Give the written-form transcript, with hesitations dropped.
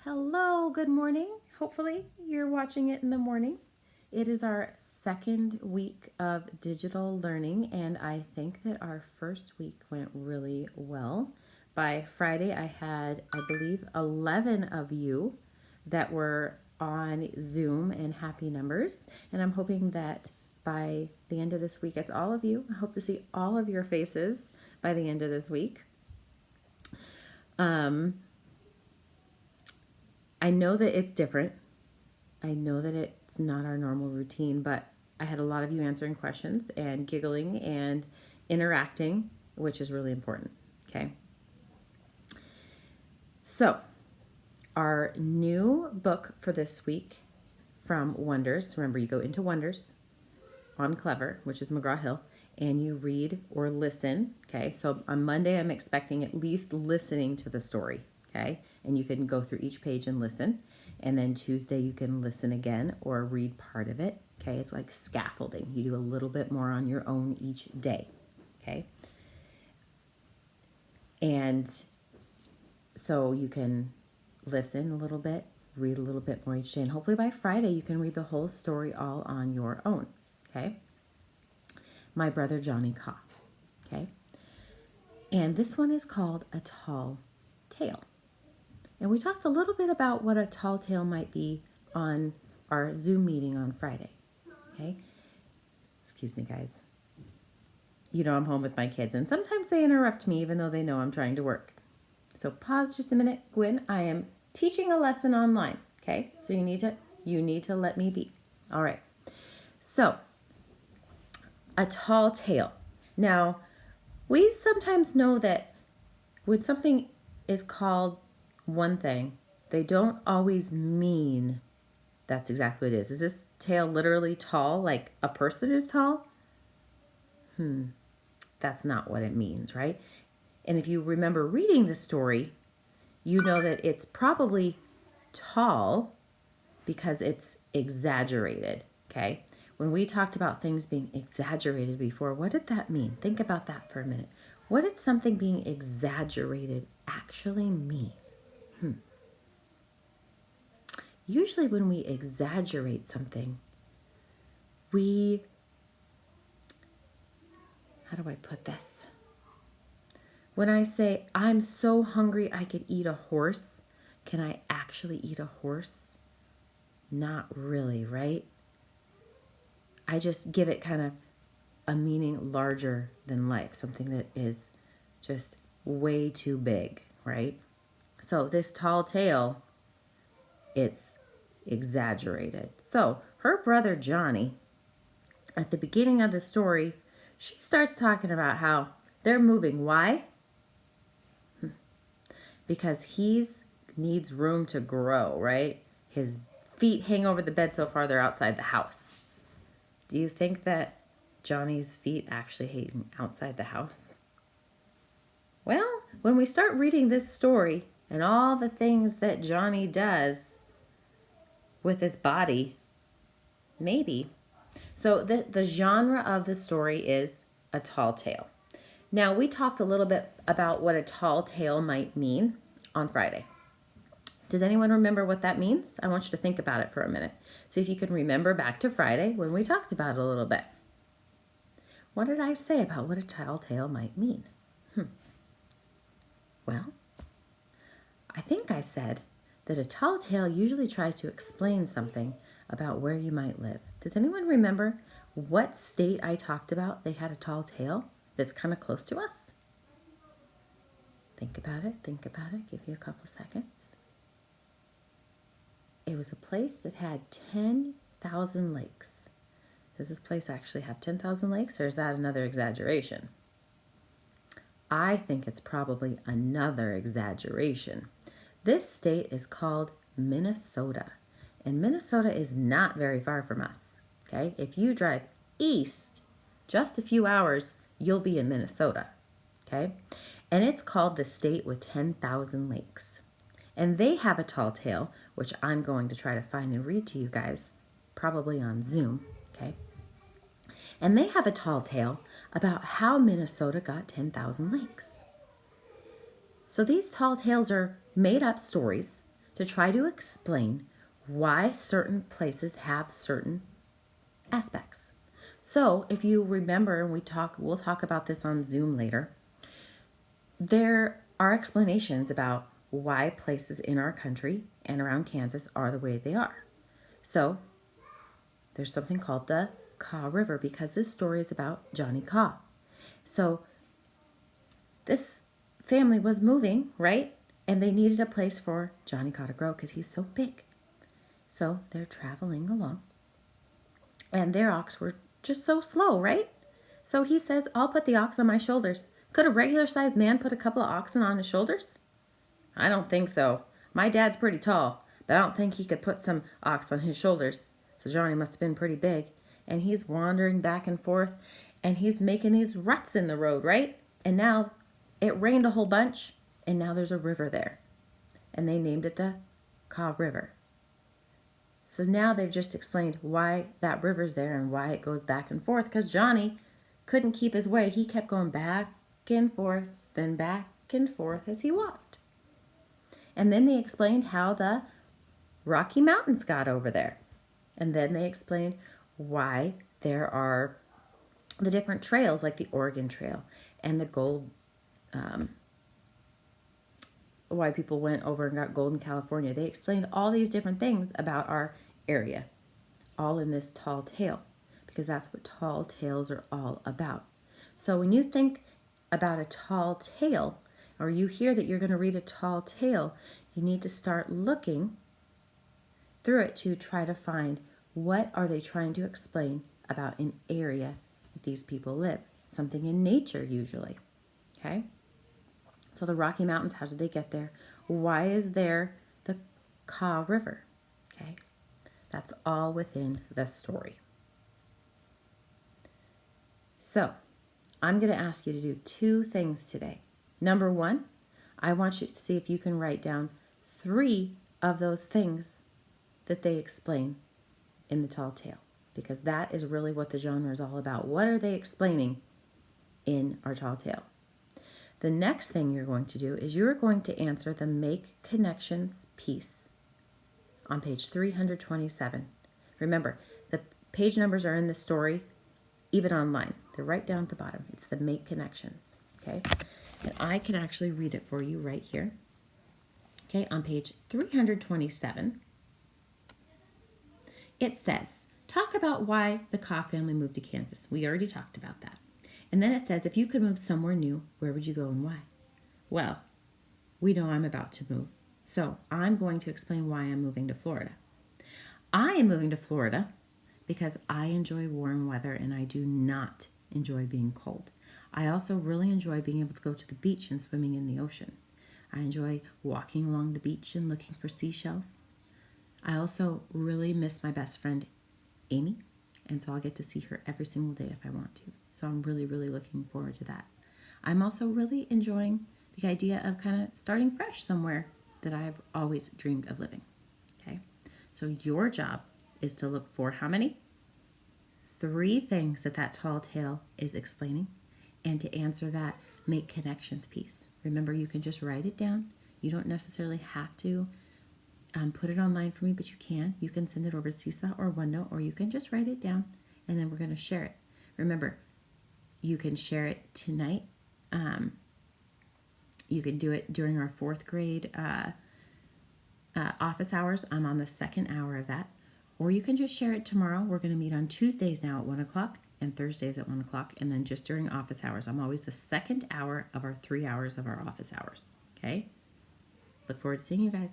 Hello, good morning. Hopefully, you're watching it in the morning. It is our second week of digital learning, and I think that our first week went really well. By Friday, I had, I believe, 11 of you that were on Zoom and happy numbers, and I'm hoping that by the end of this week, it's all of you. I hope to see all of your faces by the end of this week. I know that it's different. I know that it's not our normal routine, but I had a lot of you answering questions and giggling and interacting, which is really important. Okay. So, our new book for this week from Wonders. Remember, you go into Wonders on Clever, which is McGraw Hill, and you read or listen. Okay. So, on Monday, I'm expecting at least listening to the story. Okay. And you can go through each page and listen. And then Tuesday, you can listen again or read part of it. Okay, it's like scaffolding. You do a little bit more on your own each day. Okay. And so you can listen a little bit, read a little bit more each day. And hopefully by Friday, you can read the whole story all on your own. Okay. My Brother Johnny Caw. Okay. And this one is called A Tall Tale. And we talked a little bit about what a tall tale might be on our Zoom meeting on Friday. Okay? Excuse me, guys. You know I'm home with my kids, and sometimes they interrupt me even though they know I'm trying to work. So pause just a minute. Gwen, I am teaching a lesson online. Okay? So you need to let me be. All right. So, a tall tale. Now, we sometimes know that when something is called one thing, they don't always mean that's exactly what it is. Is this tale literally tall, like a person is tall? That's not what it means, right? And if you remember reading the story, you know that it's probably tall because it's exaggerated, okay? When we talked about things being exaggerated before, what did that mean? Think about that for a minute. What did something being exaggerated actually mean? Usually when we exaggerate something, how do I put this? When I say, I'm so hungry I could eat a horse, can I actually eat a horse? Not really, right? I just give it kind of a meaning larger than life, something that is just way too big, right? So this tall tale, it's exaggerated. So her brother Johnny, at the beginning of the story, she starts talking about how they're moving. Why? Because he's needs room to grow, right? His feet hang over the bed so far they're outside the house. Do you think that Johnny's feet actually hang outside the house? Well, when we start reading this story and all the things that Johnny does with his body, maybe. So the genre of the story is a tall tale. Now, we talked a little bit about what a tall tale might mean on Friday. Does anyone remember what that means? I want you to think about it for a minute. See if you can remember back to Friday when we talked about it a little bit. What did I say about what a tall tale might mean? Well, I think I said that a tall tale usually tries to explain something about where you might live. Does anyone remember what state I talked about they had a tall tale that's kind of close to us? Think about it, give you a couple seconds. It was a place that had 10,000 lakes. Does this place actually have 10,000 lakes, or is that another exaggeration? I think it's probably another exaggeration. This state is called Minnesota, and Minnesota is not very far from us. Okay, if you drive east just a few hours, you'll be in Minnesota. Okay, and it's called the state with 10,000 lakes. And they have a tall tale, which I'm going to try to find and read to you guys, probably on Zoom. Okay, and they have a tall tale about how Minnesota got 10,000 lakes. So these tall tales are made up stories to to try to explain why certain places have certain aspects. So if you remember, and we'll talk about this on Zoom later, there are explanations about why places in our country and around Kansas are the way they are. So there's something called the Kaw River, because this story is about Johnny Kaw. So this family was moving, right? And they needed a place for Johnny Kaw to grow because he's so big. So they're traveling along. And their ox were just so slow, right? So he says, I'll put the ox on my shoulders. Could a regular sized man put a couple of oxen on his shoulders? I don't think so. My dad's pretty tall, but I don't think he could put some ox on his shoulders. So Johnny must have been pretty big. And he's wandering back and forth, and he's making these ruts in the road, right? And now it rained a whole bunch, and now there's a river there. And they named it the Kaw River. So now they've just explained why that river's there and why it goes back and forth, because Johnny couldn't keep his way. He kept going back and forth and back and forth as he walked. And then they explained how the Rocky Mountains got over there. And then they explained why there are the different trails, like the Oregon Trail and the gold, why people went over and got gold in California. They explained all these different things about our area, all in this tall tale, because that's what tall tales are all about. So when you think about a tall tale, or you hear that you're going to read a tall tale, you need to start looking through it to try to find what are they trying to explain about an area that these people live. Something in nature usually, okay? So the Rocky Mountains, how did they get there? Why is there the Kaw River? Okay, that's all within the story. So I'm going to ask you to do 2 things today. Number 1, I want you to see if you can write down 3 of those things that they explain in the tall tale, because that is really what the genre is all about. What are they explaining in our tall tale? The next thing you're going to do is you're going to answer the Make Connections piece on page 327. Remember, the page numbers are in the story, even online. They're right down at the bottom. It's the Make Connections, okay? And I can actually read it for you right here. Okay, on page 327, it says, talk about why the Kaw family moved to Kansas. We already talked about that. And then it says, if you could move somewhere new, where would you go and why? Well, we know I'm about to move, so I'm going to explain why I'm moving to Florida. I am moving to Florida because I enjoy warm weather and I do not enjoy being cold. I also really enjoy being able to go to the beach and swimming in the ocean. I enjoy walking along the beach and looking for seashells. I also really miss my best friend, Amy, and so I'll get to see her every single day if I want to. So I'm really, really looking forward to that. I'm also really enjoying the idea of kind of starting fresh somewhere that I've always dreamed of living. Okay, so your job is to look for how many? 3 things that tall tale is explaining, and to answer that Make Connections piece. Remember, you can just write it down. You don't necessarily have to put it online for me, but you can. You can send it over to Seesaw or OneNote, or you can just write it down, and then we're going to share it. Remember, you can share it tonight. You can do it during our 4th grade office hours. I'm on the 2nd hour of that. Or you can just share it tomorrow. We're going to meet on Tuesdays now at 1 o'clock and Thursdays at 1 o'clock, and then just during office hours. I'm always the 2nd hour of our 3 hours of our office hours. Okay? Look forward to seeing you guys.